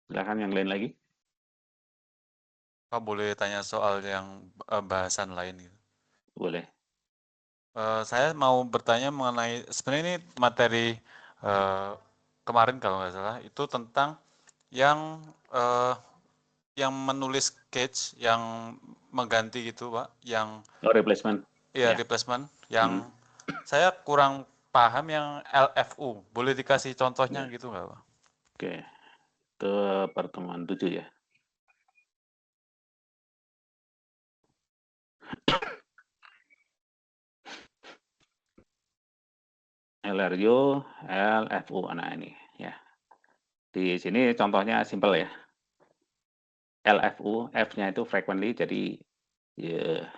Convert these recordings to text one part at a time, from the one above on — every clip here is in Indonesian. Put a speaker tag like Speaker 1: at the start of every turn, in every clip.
Speaker 1: Silakan yang lain lagi.
Speaker 2: Pak boleh tanya soal yang bahasan lain gitu.
Speaker 1: Boleh.
Speaker 2: Saya mau bertanya mengenai sebenarnya ini materi eh, kemarin kalau nggak salah itu tentang yang eh, yang menulis sketch yang mengganti gitu Pak, yang
Speaker 1: Oh, replacement.
Speaker 2: ya
Speaker 1: Ya.
Speaker 2: replacement, yang
Speaker 1: Hmm.
Speaker 2: saya kurang paham yang LFU. Boleh dikasih contohnya
Speaker 1: Ya.
Speaker 2: gitu nggak Pak?
Speaker 1: Oke. Ke pertemuan 7 ya. LRU, LFU. Nah ini ya. Di sini contohnya simple ya. LFU, F-nya itu frequently, jadi ya,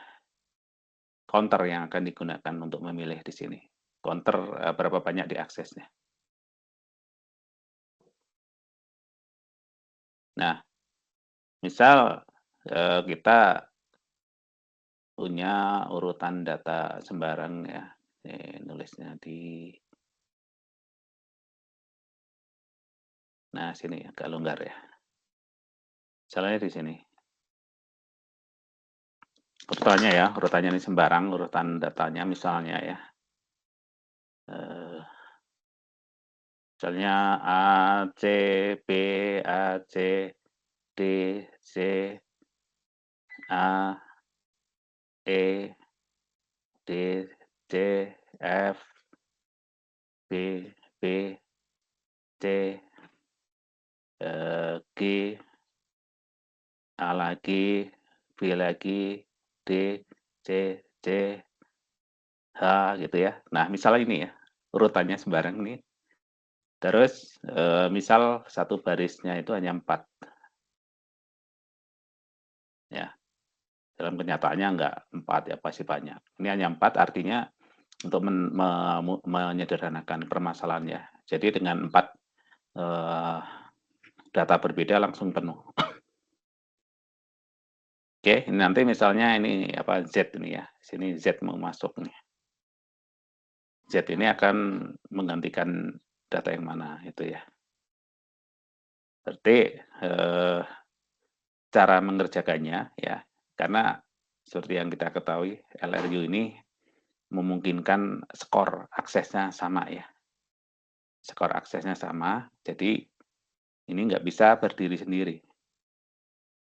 Speaker 1: counter yang akan digunakan untuk memilih di sini. Counter berapa banyak diaksesnya. Nah, misal kita punya urutan data sembarang ya. Nulisnya di, nah sini agak longgar ya. Misalnya di sini. Urutannya ya, urutannya ini sembarang, urutan datanya misalnya ya. Eh, Misalnya A, C, B, A, C, D, C, A, E, D, C, F, B, B, C, G, A lagi, B lagi, D, C, C, H gitu ya. Nah, misalnya ini ya, urutannya sembarang nih. Terus misal satu barisnya itu hanya 4 ya. Dalam kenyataannya enggak 4 ya, pasti banyak. Ini hanya 4 artinya untuk menyederhanakan permasalahannya. Jadi dengan 4 eh, data berbeda langsung penuh. Oke, ini nanti misalnya ini apa Z ini ya. Sini Z mau masuk nih. Z ini akan menggantikan data yang mana itu ya. Berarti cara mengerjakannya ya, karena seperti yang kita ketahui LRU ini memungkinkan skor aksesnya sama ya. Skor aksesnya sama, jadi ini nggak bisa berdiri sendiri.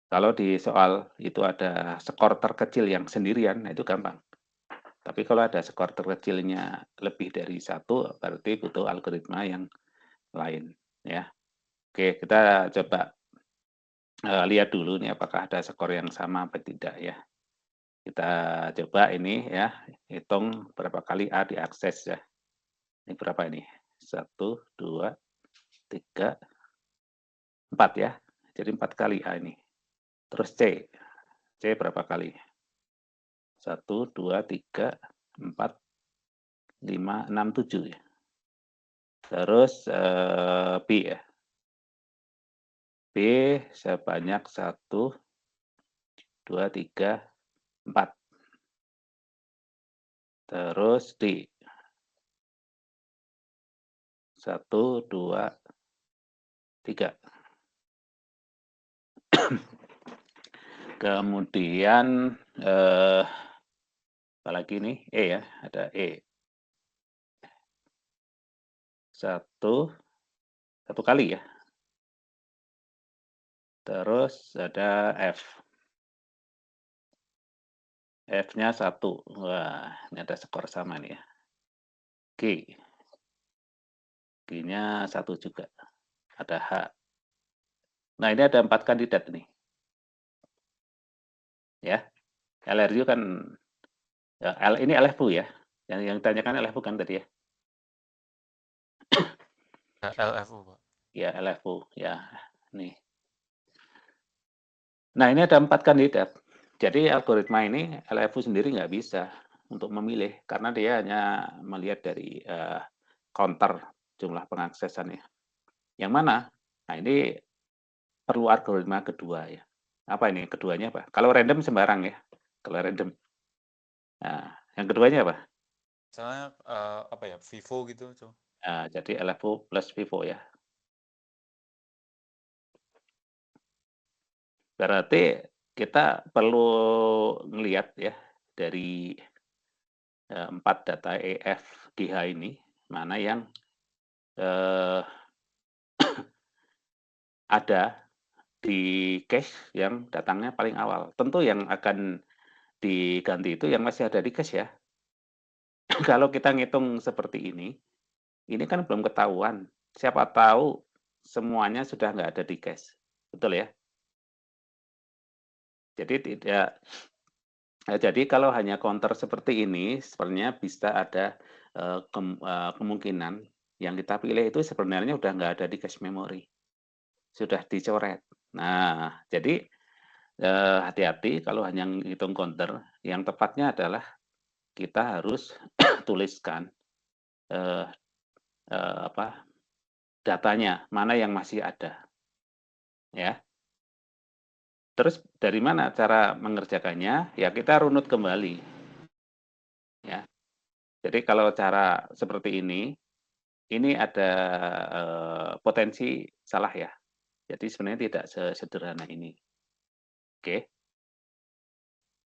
Speaker 1: Kalau di soal itu ada skor terkecil yang sendirian, nah itu gampang. Tapi kalau ada skor terkecilnya lebih dari satu, berarti butuh algoritma yang lain. Ya, oke kita coba lihat dulu nih apakah ada skor yang sama atau tidak ya. Kita coba ini ya, hitung berapa kali A diakses ya. Ini berapa ini? 1, 2, 3, 4 ya. Jadi 4 kali A ini. Terus C. C berapa kali? 1, 2, 3, 4, 5, 6, 7 ya. Terus B ya. B sebanyak 1, 2, 3, 4. Terus D. 1, 2, 3. Kemudian apalagi nih E ya, ada E. 1 kali ya. Terus ada F. F-nya 1. Wah, ini ada skor sama nih ya. G. G-nya 1 juga. Ada H. Nah, ini ada 4 kandidat nih. Ya. LRU kan ya, ini LFU ya. Yang ditanyakan LFU kan tadi ya.
Speaker 2: Ya, LFU Pak.
Speaker 1: Ya, LFU ya. Nih. Nah, ini ada 4 kandidat. Jadi algoritma ini LFU sendiri nggak bisa untuk memilih karena dia hanya melihat dari counter jumlah pengaksesannya. Yang mana? Nah, ini perlu algoritma kedua ya. Apa ini? Keduanya apa? Kalau random sembarang ya. Kalau random. Nah, yang keduanya apa?
Speaker 2: Misalnya apa ya, Vivo gitu.
Speaker 1: Nah, jadi LFO plus Vivo ya. Berarti kita perlu ngelihat ya dari 4 data EFGH ini, mana yang ada di cache yang datangnya paling awal. Tentu yang akan diganti itu yang masih ada di cache ya. Kalau kita ngitung seperti ini kan belum ketahuan. Siapa tahu semuanya sudah nggak ada di cache. Betul ya? Jadi kalau hanya counter seperti ini, sebenarnya bisa ada kemungkinan yang kita pilih itu sebenarnya udah nggak ada di cache memory, sudah dicoret. Nah, jadi hati-hati kalau hanya hitung counter. Yang tepatnya adalah kita harus tuliskan datanya, mana yang masih ada, ya. Terus dari mana cara mengerjakannya? Ya kita runut kembali, ya. Jadi kalau cara seperti ini ada potensi salah ya. Jadi sebenarnya tidak sesederhana ini. Oke.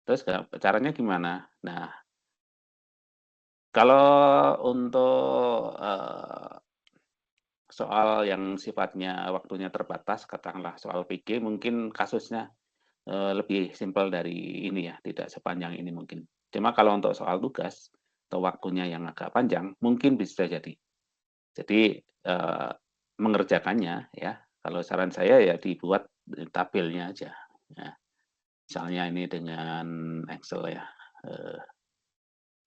Speaker 1: Terus caranya gimana? Nah, kalau untuk soal yang sifatnya waktunya terbatas, katakanlah soal PG, mungkin kasusnya lebih simpel dari ini ya, tidak sepanjang ini mungkin. Cuma kalau untuk soal tugas atau waktunya yang agak panjang, mungkin bisa jadi. Jadi mengerjakannya ya, kalau saran saya ya dibuat tabelnya aja. Ya. Misalnya ini dengan Excel ya.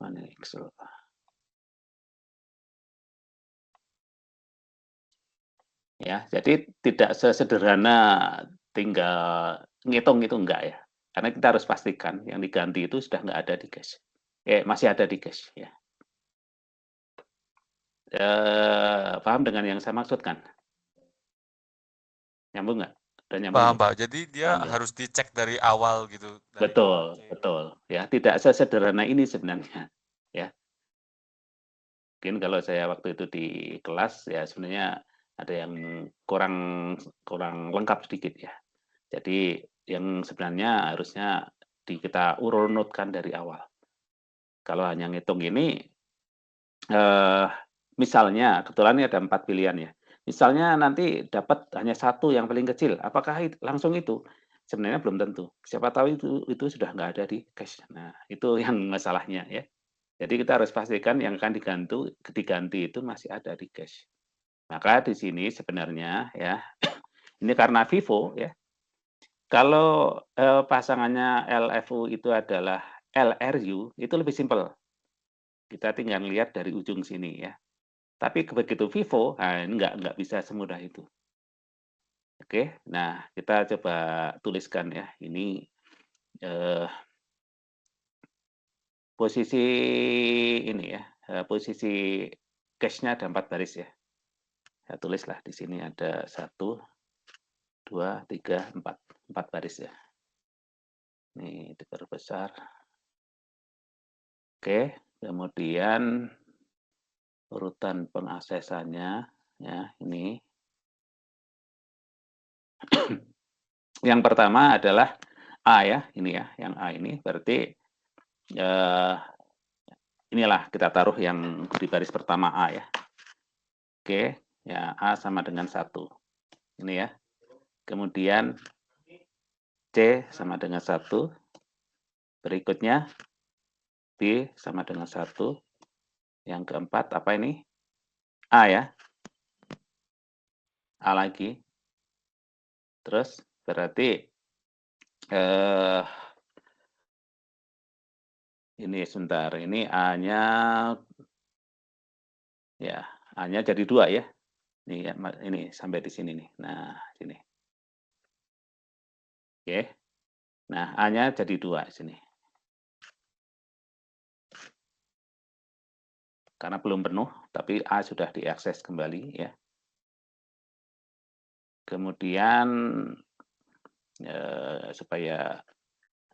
Speaker 1: Mana Excel? Ya, jadi tidak sesederhana tinggal ngitung itu enggak ya. Karena kita harus pastikan yang diganti itu sudah enggak ada di cache. Masih ada di cache ya. Paham dengan yang saya maksudkan? Nyambung nggak? Udah nyambung
Speaker 2: Paham,
Speaker 1: belum?
Speaker 2: Pak. Jadi dia
Speaker 1: Paham ya?
Speaker 2: harus dicek dari awal gitu, dari A,
Speaker 1: Betul,
Speaker 2: C.
Speaker 1: betul. Ya, tidak sesederhana ini sebenarnya. Ya, mungkin kalau saya waktu itu di kelas ya sebenarnya ada yang kurang kurang lengkap sedikit ya. Jadi yang sebenarnya harusnya kita urunutkan dari awal. Kalau hanya ngitung ini, misalnya kebetulan ini ada 4 pilihan ya. Misalnya nanti dapat hanya satu yang paling kecil, apakah langsung itu? Sebenarnya belum tentu. Siapa tahu itu sudah nggak ada di cache. Nah, itu yang masalahnya ya. Jadi kita harus pastikan yang akan diganti itu masih ada di cache. Maka di sini sebenarnya ya, ini karena Vivo ya, kalau pasangannya LFU itu adalah LRU, itu lebih simpel. Kita tinggal lihat dari ujung sini ya. Tapi begitu Vivo, nah nggak bisa semudah itu. Oke, nah kita coba tuliskan ya. Ini posisi ini ya, posisi cache-nya ada 4 baris ya. Saya tulislah di sini ada 1, 2, 3, 4. 4 baris ya. Ini diperbesar. Oke, kemudian urutan pengaksesannya ya ini. Yang pertama adalah A ya, ini ya, yang A ini berarti inilah kita taruh yang di baris pertama A ya. Oke, ya A sama dengan 1. Ini ya. Kemudian C sama dengan 1. Berikutnya B sama dengan 1. Yang keempat apa ini? A ya. A lagi. Terus berarti ini sebentar, ini A-nya ya, A-nya jadi 2 ya. Ini ya, ini sampai di sini nih. Nah, sini. Oke. Nah, A-nya jadi 2 sini. Karena belum penuh, tapi A sudah diakses kembali ya. Kemudian supaya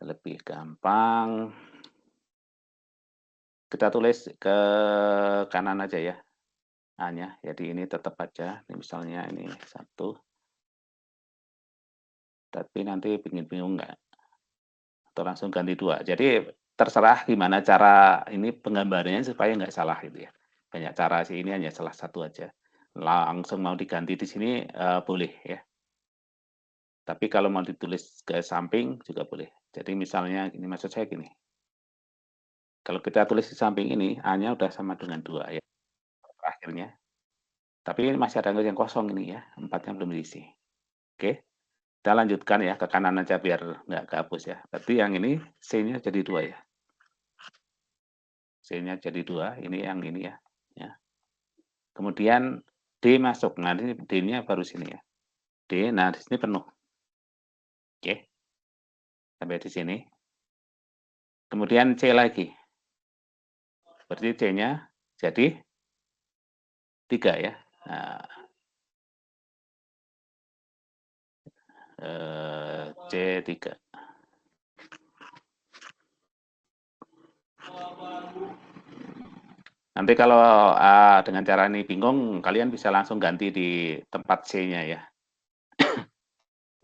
Speaker 1: lebih gampang, kita tulis ke kanan aja ya A-nya. Jadi ini tetap aja, ini misalnya ini 1. tapi nanti bingung nggak? Atau langsung ganti 2. Jadi terserah gimana cara ini penggambarannya supaya nggak salah gitu ya. Banyak cara sih, ini hanya salah satu aja. Langsung mau diganti di sini, boleh ya. Tapi kalau mau ditulis ke samping juga boleh. Jadi misalnya gini, maksud saya gini, kalau kita tulis di samping ini, A-nya udah sama dengan 2 ya, akhirnya. Tapi ini masih ada yang kosong ini ya, 4-nya belum diisi. Oke, kita lanjutkan ya, ke kanan aja biar nggak kehapus ya. Berarti yang ini C-nya jadi 2 ya. C-nya jadi 2, ini yang ini ya. Ya. Kemudian D masuk. Nah, ini D-nya baru sini ya. D, nah di sini penuh. Oke. Sampai di sini. Kemudian C lagi. Berarti C-nya jadi 3 ya. Nah, C3. Nanti kalau dengan cara ini bingung, kalian bisa langsung ganti di tempat C-nya ya.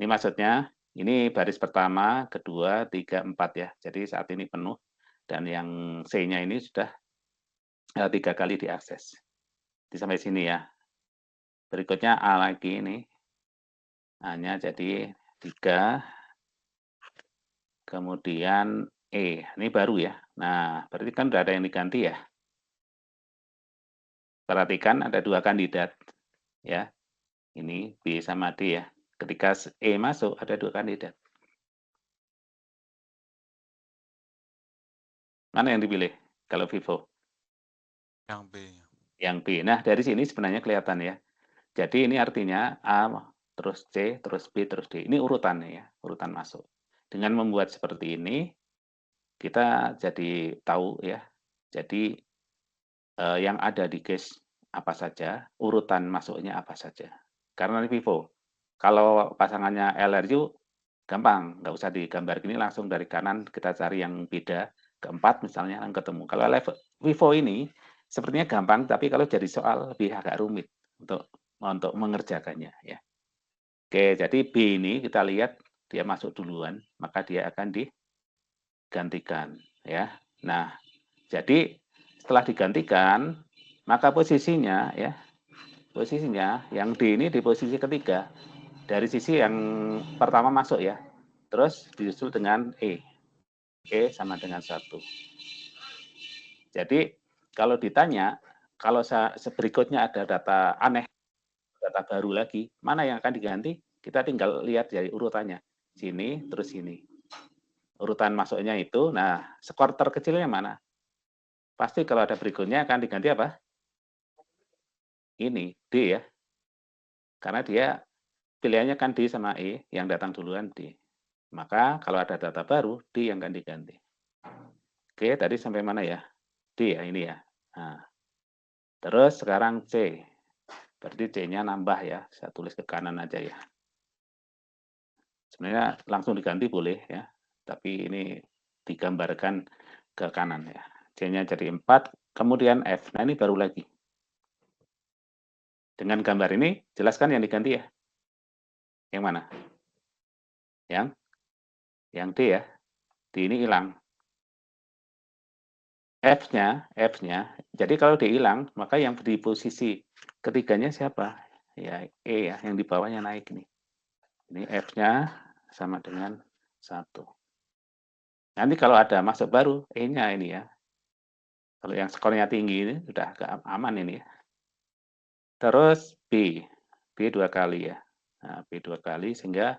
Speaker 1: Ini maksudnya, ini baris pertama, kedua, 3, 4 ya. Jadi saat ini penuh. Dan yang C-nya ini sudah 3 kali diakses. Jadi sampai sini ya. Berikutnya A lagi ini. A-nya jadi 3. Kemudian E. Ini baru ya. Nah, berarti kan udah ada yang diganti ya. Perhatikan ada 2 kandidat. Ya. Ini B sama D ya. Ketika E masuk, ada 2 kandidat. Mana yang dipilih kalau Vivo?
Speaker 2: Yang B.
Speaker 1: Yang B. Nah, dari sini sebenarnya kelihatan ya. Jadi ini artinya A, terus C, terus B, terus D. Ini urutannya ya, urutan masuk. Dengan membuat seperti ini, kita jadi tahu ya. Jadi yang ada di case apa saja, urutan masuknya apa saja. Karena ini Vivo, kalau pasangannya LRU, gampang, nggak usah digambar gini, langsung dari kanan kita cari yang beda, keempat misalnya, yang ketemu. Kalau Vivo ini, sepertinya gampang, tapi kalau jadi soal lebih agak rumit untuk mengerjakannya ya. Oke, jadi B ini kita lihat dia masuk duluan, maka dia akan digantikan ya. Nah, jadi setelah digantikan, maka posisinya ya, posisinya yang D ini di posisi ketiga dari sisi yang pertama masuk ya. Terus disusul dengan E. E sama dengan 1. Jadi kalau ditanya, kalau berikutnya ada data aneh, data baru lagi, mana yang akan diganti? Kita tinggal lihat dari urutannya. Sini, terus sini. Urutan masuknya itu, nah skor terkecilnya mana? Pasti kalau ada berikutnya akan diganti apa? Ini, D ya. Karena dia pilihannya kan D sama E, yang datang duluan D. Maka kalau ada data baru, D yang akan diganti. Oke, tadi sampai mana ya? D ya, ini ya. Nah, terus sekarang C. Berarti C-nya nambah ya, saya tulis ke kanan aja ya. Sebenarnya langsung diganti boleh ya, tapi ini digambarkan ke kanan ya. C-nya jadi 4, kemudian F. Nah ini baru lagi. Dengan gambar ini, jelaskan yang diganti ya. Yang mana? Yang D ya. D ini hilang. F-nya, jadi kalau D hilang, maka yang di posisi ketiganya siapa? Ya E ya, yang di bawahnya naik nih. Ini F-nya sama dengan 1. Nanti kalau ada masuk baru, E-nya ini ya. Kalau yang skornya tinggi ini sudah agak aman ini ya. Terus B. B 2 kali ya. Nah, B 2 kali sehingga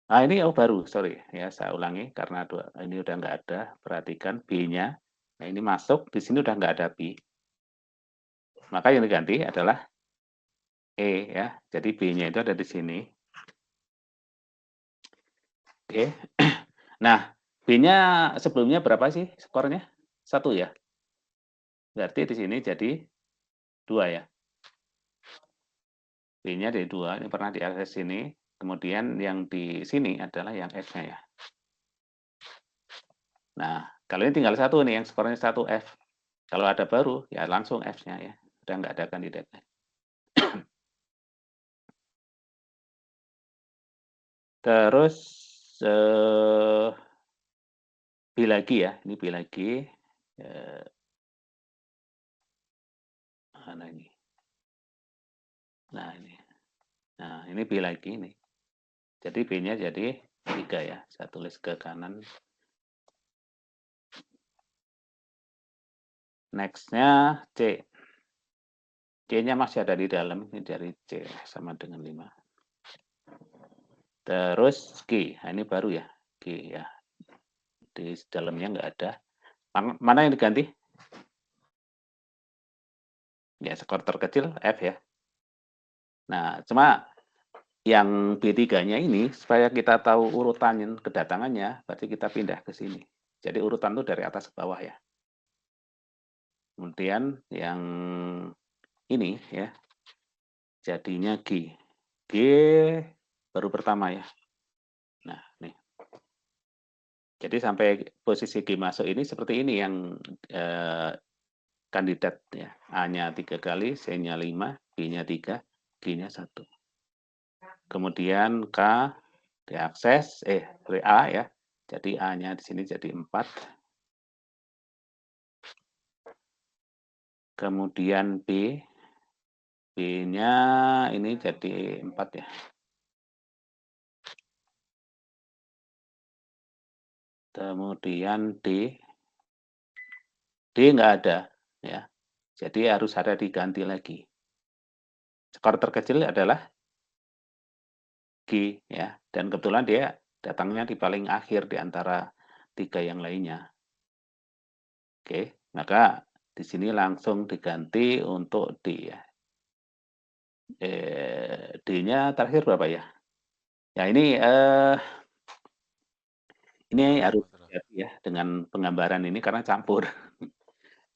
Speaker 1: ini baru, sorry ya, saya ulangi karena ini udah nggak ada. Perhatikan B-nya. Nah, ini masuk, di sini udah nggak ada B. Maka yang diganti adalah E ya. Jadi B-nya itu ada di sini. Oke. Nah, B-nya sebelumnya berapa sih skornya? 1 ya. Berarti di sini jadi 2 ya. B-nya dari 2, ini pernah diakses sini. Kemudian yang di sini adalah yang F-nya ya. Nah, kalau ini tinggal 1 nih, yang skornya 1 F. Kalau ada baru, ya langsung F-nya ya. Udah nggak ada kandidat. Terus, B lagi ya, ini B lagi, eee, mana ini? Nah ini. Nah ini B lagi nih. Jadi B-nya jadi 3 ya, saya tulis ke kanan. Next-nya C. C-nya masih ada di dalam, ini dari C sama dengan 5. Terus G, nah ini baru ya, G ya. Di dalamnya nggak ada. Mana yang diganti? Ya, skor terkecil F ya. Nah, cuma yang B3-nya ini, supaya kita tahu urutan kedatangannya, berarti kita pindah ke sini. Jadi urutan itu dari atas ke bawah ya. Kemudian yang ini ya, jadinya G. G baru pertama ya. Nah, nih. Jadi sampai posisi G masuk ini seperti ini yang kandidat ya. A-nya 3 kali, C-nya 5, B-nya 3, G-nya 1. Kemudian K diakses, sorry A ya. Jadi A-nya di sini jadi 4. Kemudian B, B-nya ini jadi 4 ya. Kemudian D nggak ada ya. Jadi harus ada diganti lagi. Skor terkecil adalah G ya. Dan kebetulan dia datangnya di paling akhir di antara 3 yang lainnya. Oke, maka di sini langsung diganti untuk D ya. D-nya terakhir berapa ya? Ya ini
Speaker 2: Gimana tuh,
Speaker 1: harus
Speaker 2: Mas Ro?
Speaker 1: hati-hati ya dengan penggambaran ini karena campur.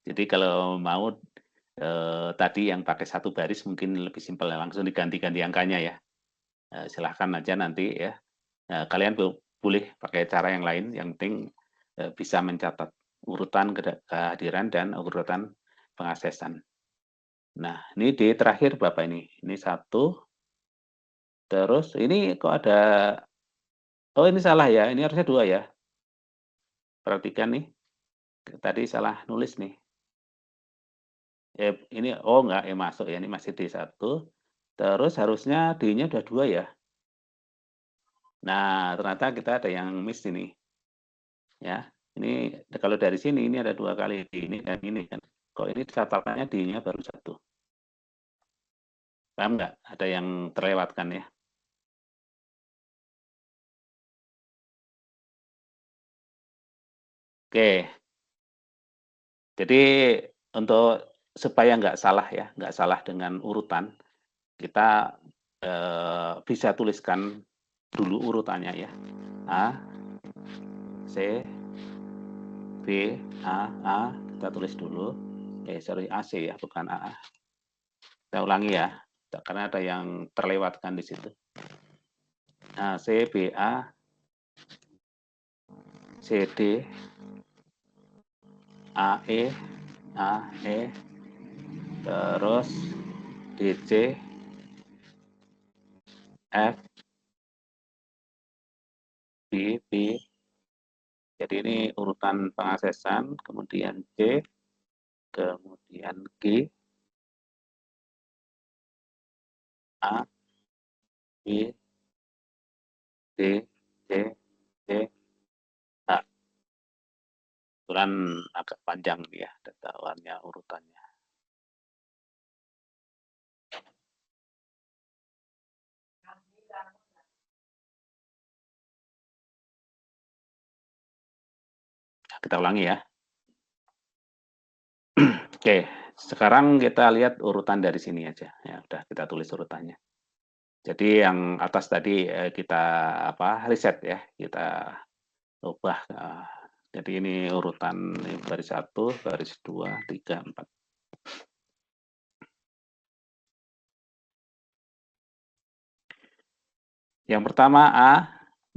Speaker 1: Jadi kalau mau tadi yang pakai satu baris mungkin lebih simpel ya, langsung diganti-ganti angkanya ya. Silahkan aja nanti ya. Kalian boleh pakai cara yang lain, yang penting bisa mencatat urutan kehadiran dan urutan pengaksesan. Nah, ini di terakhir Bapak ini. Ini 1, terus ini kok ada, oh ini salah ya, ini harusnya 2 ya. Perhatikan nih, tadi salah nulis nih. Ini oh enggak, masuk ya, ini masih D1, terus harusnya D-nya udah 2 ya. Nah, ternyata kita ada yang miss ini. Ya, ini kalau dari sini ini ada 2 kali ini dan ini kan. Kok ini catatannya D-nya baru 1. Paham nggak? Ada yang terlewatkan ya. Oke, jadi untuk supaya nggak salah ya, nggak salah dengan urutan, kita bisa tuliskan dulu urutannya ya. A, C, B, A, kita tulis dulu. Sorry, AC ya, bukan AA. Kita ulangi ya, karena ada yang terlewatkan di situ. A, C, B, A, C, D, A, E, terus D, C, F, B, B. Jadi ini urutan pengaksesan, kemudian C, kemudian G, A, B, D, C, C, H. Kebetulan agak panjang nih ya dataannya urutannya. Kita ulangi ya. Oke, sekarang kita lihat urutan dari sini aja. Ya, udah kita tulis urutannya. Jadi yang atas tadi kita riset ya, kita ubah. Jadi ini urutan baris 1, baris 2, 3, 4. Yang pertama A,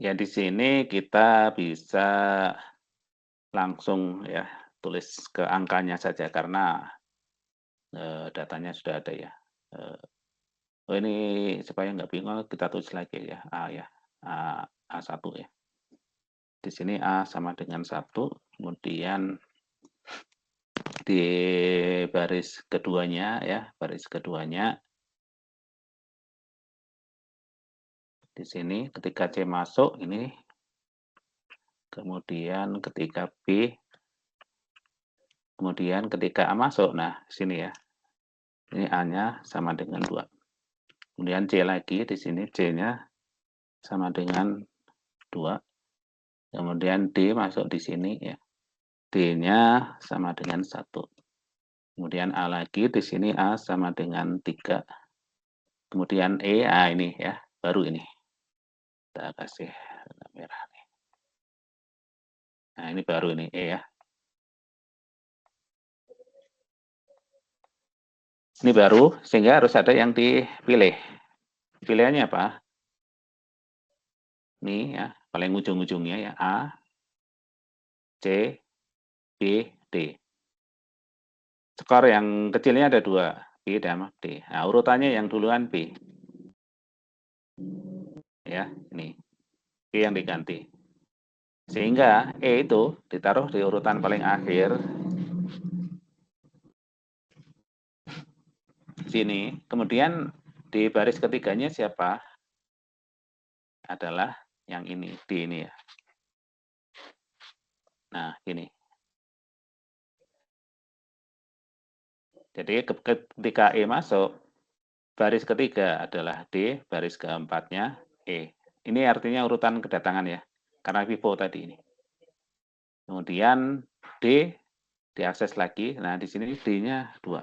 Speaker 1: ya di sini kita bisa langsung ya tulis ke angkanya saja karena datanya sudah ada ya. Oh ini supaya nggak bingung kita tulis lagi ya A ya. A1 ya. Di sini A sama dengan 1, kemudian di baris keduanya ya, baris keduanya di sini ketika C masuk ini, kemudian ketika B, kemudian ketika A masuk, nah sini ya, ini A-nya sama dengan 2. Kemudian C lagi di sini, C-nya sama dengan 2. Kemudian D masuk di sini ya, D-nya sama dengan 1. Kemudian A lagi di sini A sama dengan 3. Kemudian E, ini ya, baru ini. Kita kasih warna merah nih. Nah, ini baru ini E ya. Ini baru, sehingga harus ada yang dipilih. Pilihannya apa? Ini ya, paling ujung-ujungnya ya, A, C, B, D. Skor yang kecilnya ada 2, B dan D. Nah, urutannya yang duluan B. Ya, ini. B yang diganti. Sehingga E itu ditaruh di urutan paling akhir. Sini. Kemudian di baris ketiganya siapa? Adalah yang ini, D ini ya. Nah, ini. Jadi ketika E masuk, baris ketiga adalah D, baris keempatnya E. Ini artinya urutan kedatangan ya, karena pivot tadi ini. Kemudian D diakses lagi, nah di sini D-nya 2.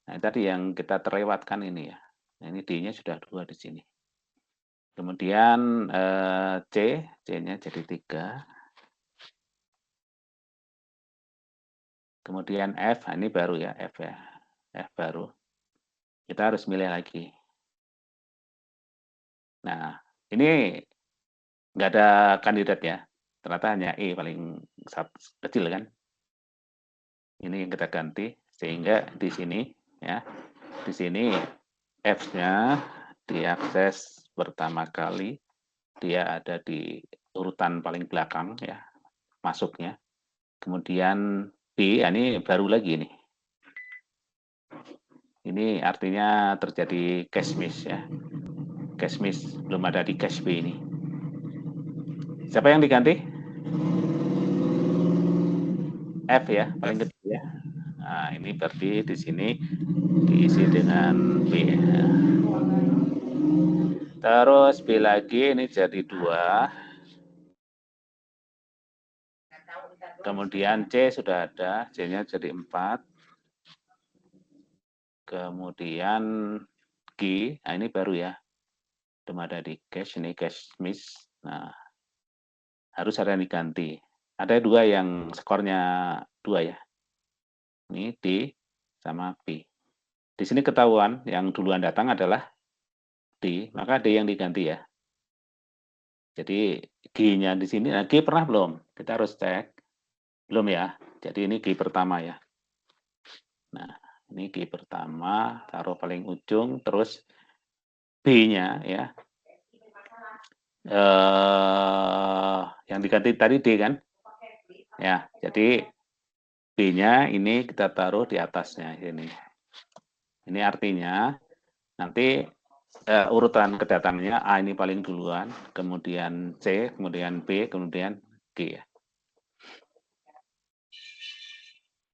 Speaker 1: Nah tadi yang kita terlewatkan ini ya, nah, ini D-nya sudah 2 di sini. Kemudian C-nya jadi 3. Kemudian F, ini baru ya, F ya, F baru. Kita harus milih lagi. Nah, ini nggak ada kandidat ya, ternyata hanya E paling kecil kan. Ini yang kita ganti, sehingga di sini ya, di sini F-nya diakses pertama kali, dia ada di urutan paling belakang ya, masuknya. Kemudian B, ini baru lagi nih. Ini artinya terjadi cache miss ya. Cache miss belum ada di cache B ini. Siapa yang diganti? F ya, paling kecil ya. Nah, ini berarti di sini diisi dengan B ya. Terus B lagi ini jadi 2. Kemudian C sudah ada, C-nya jadi 4. Kemudian G, nah ini baru ya. Belum ada di cache, ini cache miss. Nah, harus ada yang diganti. Ada 2 yang skornya 2 ya. Ini D sama B. Di sini ketahuan yang duluan datang adalah D, maka D yang diganti ya. Jadi G-nya di sini, nah G pernah belum? Kita harus cek. Belum ya. Jadi ini G pertama ya. Nah, ini G pertama, taruh paling ujung, terus B-nya ya. Yang diganti tadi D kan? Ya, jadi B-nya ini kita taruh di atasnya ini. Ini artinya nanti urutan kedatangannya A ini paling duluan, kemudian C, kemudian B, kemudian G ya.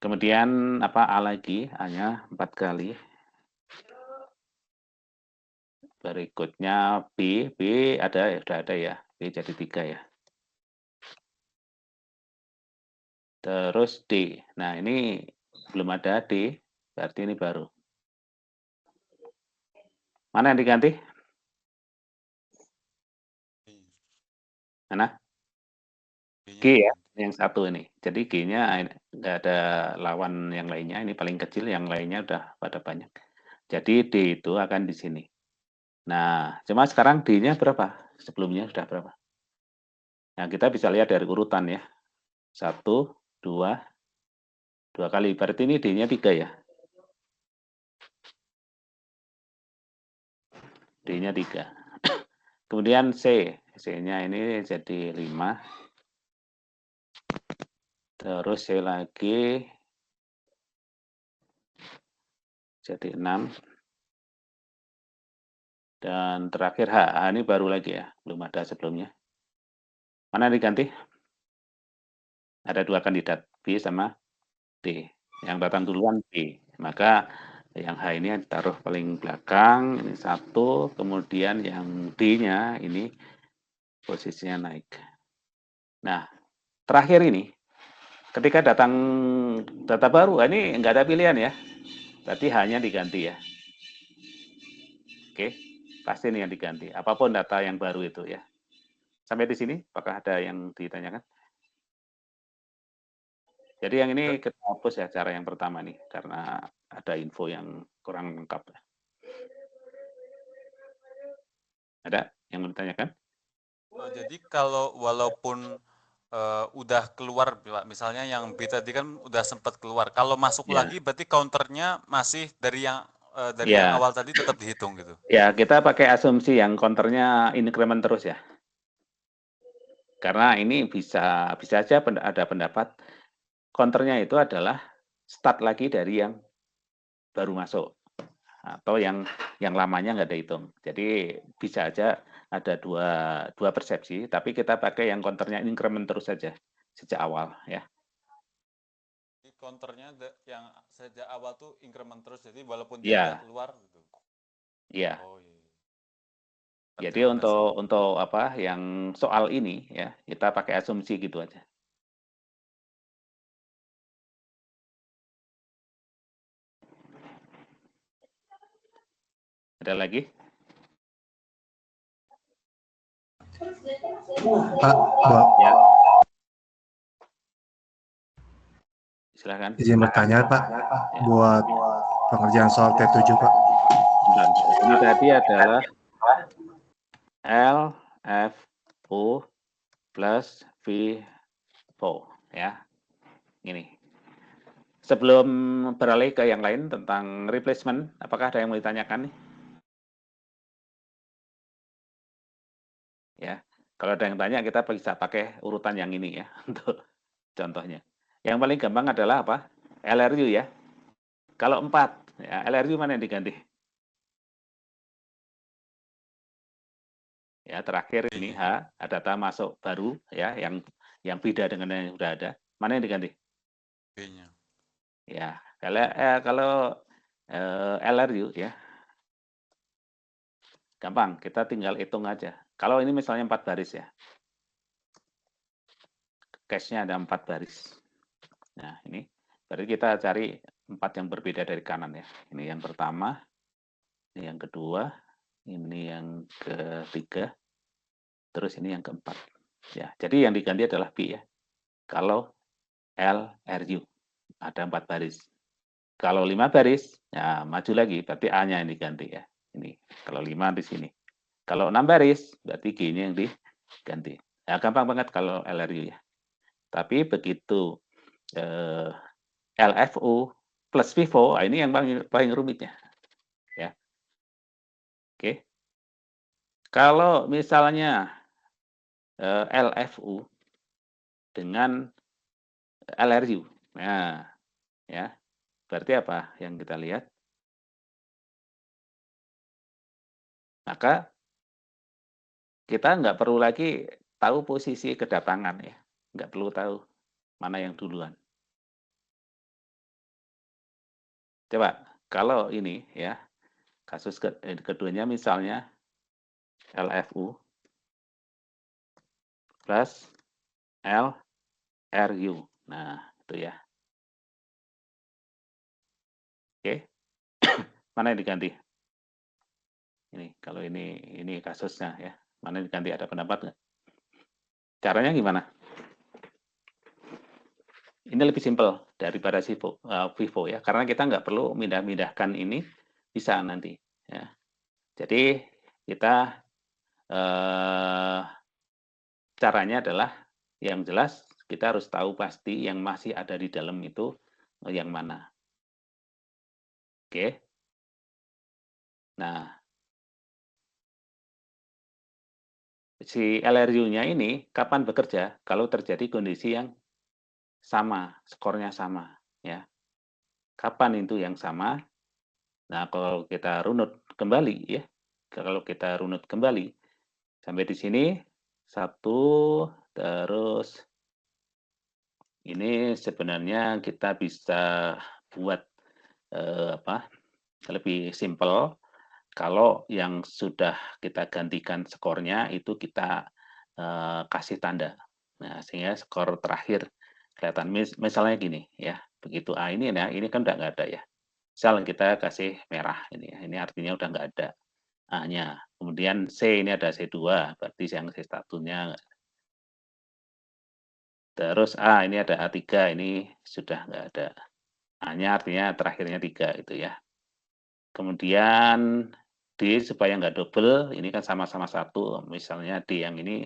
Speaker 1: Kemudian apa A lagi, A-nya 4 kali. Berikutnya B ada, sudah ada ya, B jadi 3 ya. Terus D, nah ini belum ada D, berarti ini baru. Mana yang diganti? Mana? G ya, yang satu ini. Jadi G-nya nggak ada lawan yang lainnya, ini paling kecil, yang lainnya udah pada banyak. Jadi D itu akan di sini. Nah, cuma sekarang D-nya berapa? Sebelumnya sudah berapa? Nah, kita bisa lihat dari urutan ya. 1, 2 kali. Berarti ini D-nya 3 ya. D-nya 3. Kemudian C. C-nya ini jadi 5. Terus C lagi jadi 6. Dan terakhir H. H ini baru lagi ya, belum ada sebelumnya. Mana diganti? Ada 2 kandidat, B sama D. Yang datang duluan B. Maka yang H ini taruh paling belakang, ini 1, kemudian yang D-nya ini posisinya naik. Nah, terakhir ini, ketika datang data baru, ini enggak ada pilihan ya. Berarti H-nya diganti ya. Oke, pasti ini yang diganti. Apapun data yang baru itu ya. Sampai di sini, apakah ada yang ditanyakan? Jadi yang ini kita hapus ya cara yang pertama nih, karena ada info yang kurang lengkap. Ada yang mau ditanyakan?
Speaker 2: Jadi kalau walaupun udah keluar, Pak, misalnya yang B tadi kan udah sempat keluar, kalau masuk
Speaker 1: Ya,
Speaker 2: lagi berarti counternya masih dari yang
Speaker 1: ya,
Speaker 2: awal tadi tetap dihitung gitu.
Speaker 1: ya kita pakai asumsi yang counternya increment terus ya. Karena ini bisa aja ada pendapat counternya itu adalah start lagi dari yang baru masuk atau yang lamanya nggak dihitung. Jadi bisa aja ada dua persepsi, tapi kita pakai yang counternya increment terus saja sejak awal ya.
Speaker 2: Jadi counternya yang sejak awal tuh increment terus, jadi walaupun dia udah
Speaker 1: Iya,
Speaker 2: keluar gitu.
Speaker 1: iya.
Speaker 2: Oh iya.
Speaker 1: Jadi
Speaker 2: Terima kasih.
Speaker 1: untuk apa yang soal ini ya, kita pakai asumsi gitu aja. Ada lagi?
Speaker 3: Pak,
Speaker 1: Ya, silakan.
Speaker 3: izin bertanya Pak,
Speaker 1: Ya.
Speaker 3: buat pengerjaan soal T7 Pak.
Speaker 1: Ini tadi adalah L, F, U plus V, O ya. Ini. Sebelum beralih ke yang lain tentang replacement, apakah ada yang mau ditanyakan nih? Ya, kalau ada yang tanya kita bisa pakai urutan yang ini ya untuk contohnya. Yang paling gampang adalah apa? LRU ya. Kalau 4, ya, LRU mana yang diganti? Ya, terakhir ini H, ada data masuk baru ya yang beda dengan yang sudah ada. Mana yang diganti?
Speaker 2: B-nya.
Speaker 1: Ya, kalau LRU ya, gampang, kita tinggal hitung aja. Kalau ini misalnya 4 baris ya, cache-nya ada 4 baris. Nah, ini berarti kita cari 4 yang berbeda dari kanan ya. Ini yang pertama, ini yang kedua, ini yang ketiga, terus ini yang keempat. Ya, jadi yang diganti adalah B ya. Kalau LRU ada 4 baris. Kalau 5 baris, ya maju lagi, berarti A-nya yang diganti ya. Ini, kalau 5 di sini. Kalau 6 baris, berarti G-nya yang diganti. Ya, gampang banget kalau LRU ya. Tapi begitu LFU plus FIFO, ini yang paling rumitnya. Ya. Oke. Kalau misalnya LFU dengan LRU, nah, ya, berarti apa yang kita lihat? Maka kita nggak perlu lagi tahu posisi kedatangan ya, nggak perlu tahu mana yang duluan. Coba kalau ini ya, kasus keduanya misalnya LFU plus LRU. Nah, itu ya. Oke, mana yang diganti? Ini kalau ini kasusnya ya. Mana yang diganti, ada pendapat nggak? Caranya gimana? Ini lebih simpel daripada Vivo ya, karena kita nggak perlu mindah-mindahkan ini, bisa nanti ya. Jadi kita caranya adalah yang jelas kita harus tahu pasti yang masih ada di dalam itu yang mana. Oke. Nah, si LRU-nya ini kapan bekerja? Kalau terjadi kondisi yang sama, skornya sama, ya. Kapan itu yang sama? Nah, kalau kita runut kembali ya, kalau kita runut kembali sampai di sini 1, terus ini sebenarnya kita bisa buat apa? Lebih simpel. Kalau yang sudah kita gantikan skornya itu kita kasih tanda. Nah, sehingga skor terakhir kelihatan. Misalnya gini ya, begitu A ini, nah ini kan udah nggak ada ya. Misal kita kasih merah ini ya, ini artinya udah nggak ada A-nya. Kemudian C ini ada C2, berarti yang C1-nya. Terus A ini ada A3, ini sudah nggak ada. A-nya artinya terakhirnya 3 itu ya. Kemudian D supaya nggak double, ini kan sama-sama 1, misalnya D yang ini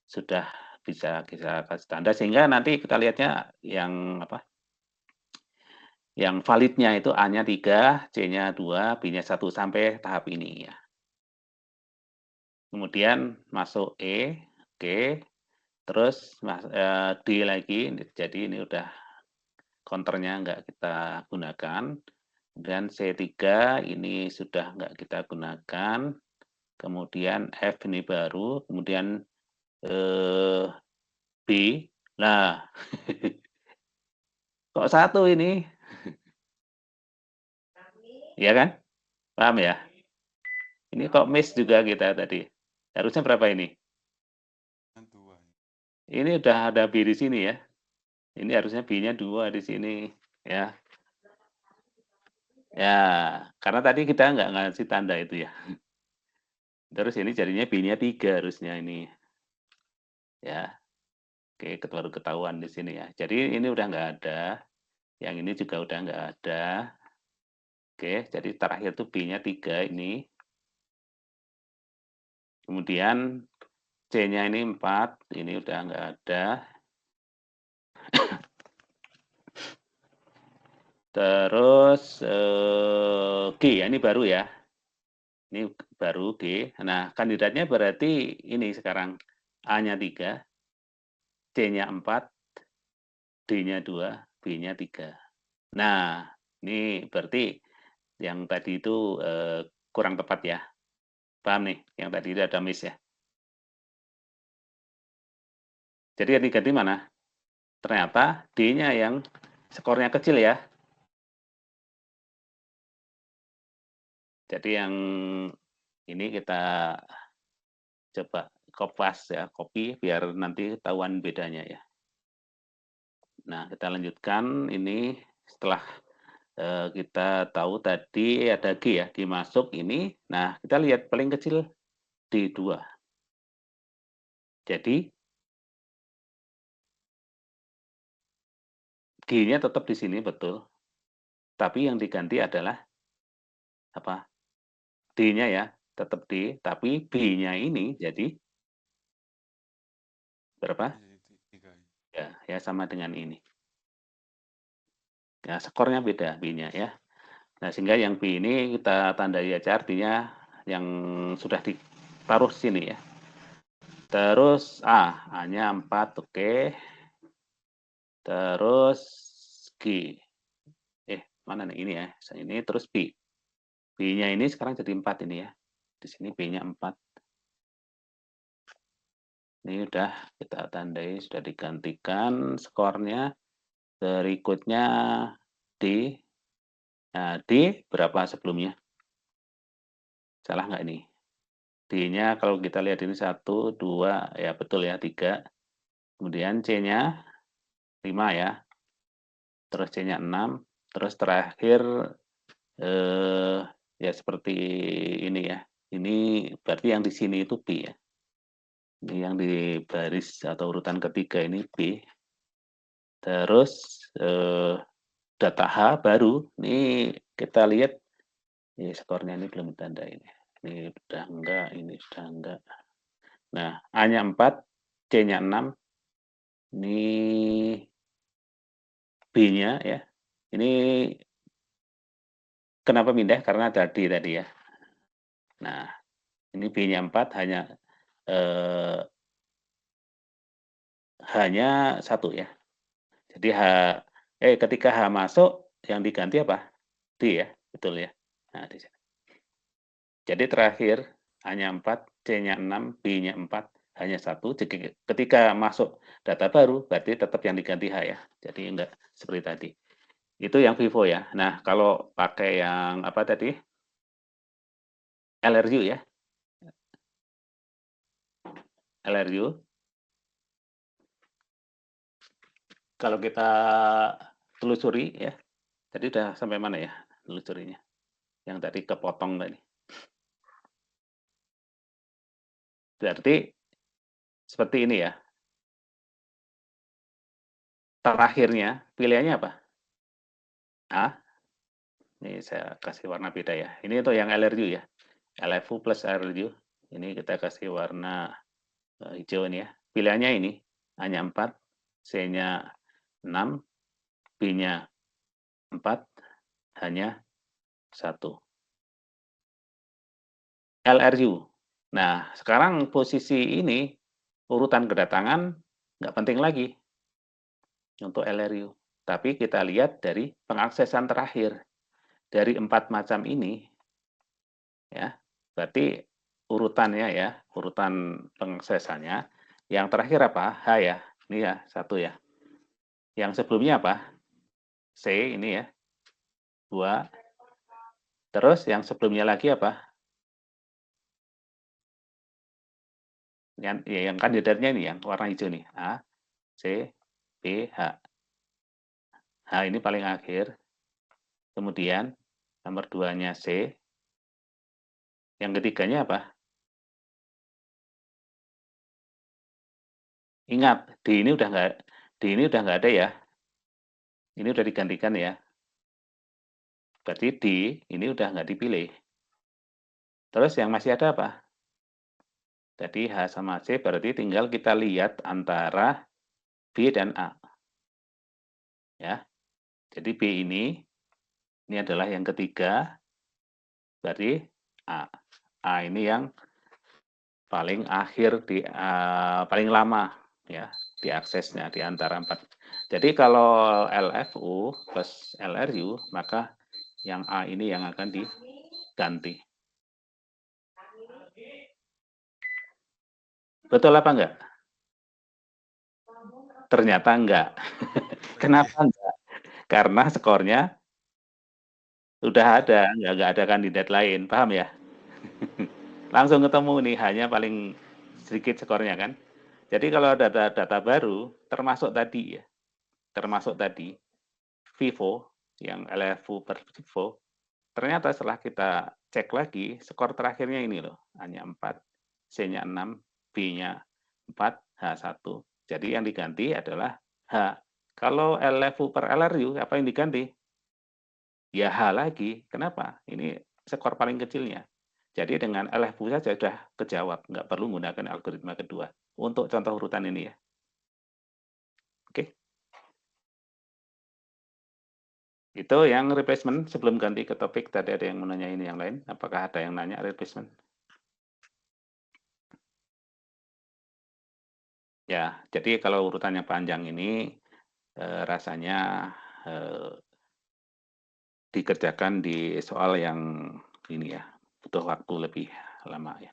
Speaker 1: sudah bisa kita kasih tanda, sehingga nanti kita lihatnya yang apa, yang validnya itu A-nya 3, C-nya 2, B-nya 1, sampai tahap ini ya. Kemudian masuk E, oke, terus D lagi, jadi ini udah counternya nggak kita gunakan. Kemudian C3 ini sudah nggak kita gunakan. Kemudian F ini baru, kemudian B. Nah, kok 1 ini? Ya kan? Paham ya? Ini kok miss juga kita tadi. Harusnya berapa ini?
Speaker 2: 2.
Speaker 1: Ini udah ada B di sini ya. Ini harusnya B-nya 2 di sini ya. Ya, karena tadi kita nggak ngasih tanda itu ya. Terus ini jadinya B-nya 3 harusnya ini. Ya. Oke, baru ketahuan di sini ya. Jadi ini udah nggak ada. Yang ini juga udah nggak ada. Oke, jadi terakhir tuh B-nya 3 ini. Kemudian C-nya ini 4, ini udah nggak ada. Terus G, ya, ini baru ya. Ini baru G. Nah, kandidatnya berarti ini sekarang A-nya 3, C-nya 4, D-nya 2, B-nya 3. Nah, ini berarti yang tadi itu kurang tepat ya. Paham nih, yang tadi itu ada miss ya. Jadi yang diganti mana? Ternyata D-nya yang skornya kecil ya. Jadi yang ini kita coba kopas ya, copy biar nanti ketahuan bedanya ya. Nah, kita lanjutkan ini setelah kita tahu tadi ada G ya, G masuk ini. Nah, kita lihat paling kecil D2. Jadi G-nya tetap di sini betul. Tapi yang diganti adalah apa? D-nya ya, tetap D, tapi B-nya ini jadi berapa? Ya sama dengan ini. Ya, skornya beda B-nya ya. Nah, sehingga yang B ini kita tandai aja, artinya yang sudah ditaruh sini ya. Terus A-nya 4, oke. Terus G. Mana nih ini ya? Ini terus B. B-nya ini sekarang jadi 4 ini ya. Di sini B-nya 4. Ini udah kita tandai, sudah digantikan skornya. Berikutnya D. Nah, D berapa sebelumnya? Salah nggak ini? D-nya kalau kita lihat ini 1, 2, ya betul ya 3. Kemudian C-nya 5 ya. Terus C-nya 6. Terus terakhir ya seperti ini ya. Ini berarti yang di sini itu B ya. Ini yang di baris atau urutan ketiga ini B. Terus data H baru. Ini kita lihat ini skornya ini belum ditanda ini. Ini sudah enggak, ini sudah enggak. Nah, A-nya 4, C-nya 6. Ini B-nya ya. Ini kenapa pindah? Karena ada D tadi ya. Nah, ini B-nya 4 hanya eh, H-nya 1 ya. Jadi ketika H masuk, yang diganti apa? D ya, betul ya. Nah, di sini. Jadi terakhir hanya 4, C-nya 6, B-nya 4, hanya 1. Jadi ketika masuk data baru, berarti tetap yang diganti H ya. Jadi enggak seperti tadi. Itu yang Vivo ya. Nah, kalau pakai yang apa tadi? LRU ya. LRU. Kalau kita telusuri ya. Tadi udah sampai mana ya telusurinya? Yang tadi kepotong tadi. Berarti seperti ini ya. Terakhirnya pilihannya apa? A. Ini saya kasih warna beda ya. Ini untuk yang LRU ya. LFU plus LRU. Ini kita kasih warna hijau ini ya. Pilihannya ini hanya 4, C-nya 6, B-nya 4, hanya 1. LRU. Nah, sekarang posisi ini urutan kedatangan nggak penting lagi untuk LRU. Tapi kita lihat dari pengaksesan terakhir. Dari 4 macam ini, ya, berarti urutannya ya, urutan pengaksesannya, yang terakhir apa? H ya, ini ya, 1 ya. Yang sebelumnya apa? C, ini ya, 2. Terus yang sebelumnya lagi apa? Yang kandidatnya ini, yang warna hijau nih, A, C, B, H. H ini paling akhir. Kemudian nomor 2-nya C. Yang ketiganya apa? Ingat, D ini udah nggak ada ya. Ini udah digantikan ya. Berarti D ini udah nggak dipilih. Terus yang masih ada apa? Tadi H sama C berarti tinggal kita lihat antara B dan A. Ya. Jadi B ini adalah yang ketiga. Berarti A. A ini yang paling akhir paling lama ya diaksesnya di antara 4. Jadi kalau LFU plus LRU maka yang A ini yang akan diganti. Betul apa enggak? Ternyata enggak. Kenapa enggak? Karena skornya udah ada, enggak ada kandidat lain, paham ya? Langsung ketemu nih, hanya paling sedikit skornya kan. Jadi kalau ada data baru, termasuk tadi ya, termasuk tadi, Vivo, yang LFU per Vivo, ternyata setelah kita cek lagi, skor terakhirnya ini loh, hanya 4, C-nya 6, B-nya 4, H1. Jadi yang diganti adalah H. Kalau LFU per LRU, apa yang diganti? Ya H lagi. Kenapa? Ini skor paling kecilnya. Jadi dengan LFU saja sudah kejawab, nggak perlu menggunakan algoritma kedua. Untuk contoh urutan ini ya. Oke. Itu yang replacement. Sebelum ganti ke topik, tadi ada yang mau nanya ini yang lain. Apakah ada yang nanya replacement? Ya, jadi kalau urutannya panjang ini, rasanya dikerjakan di soal yang ini ya, butuh waktu lebih lama ya.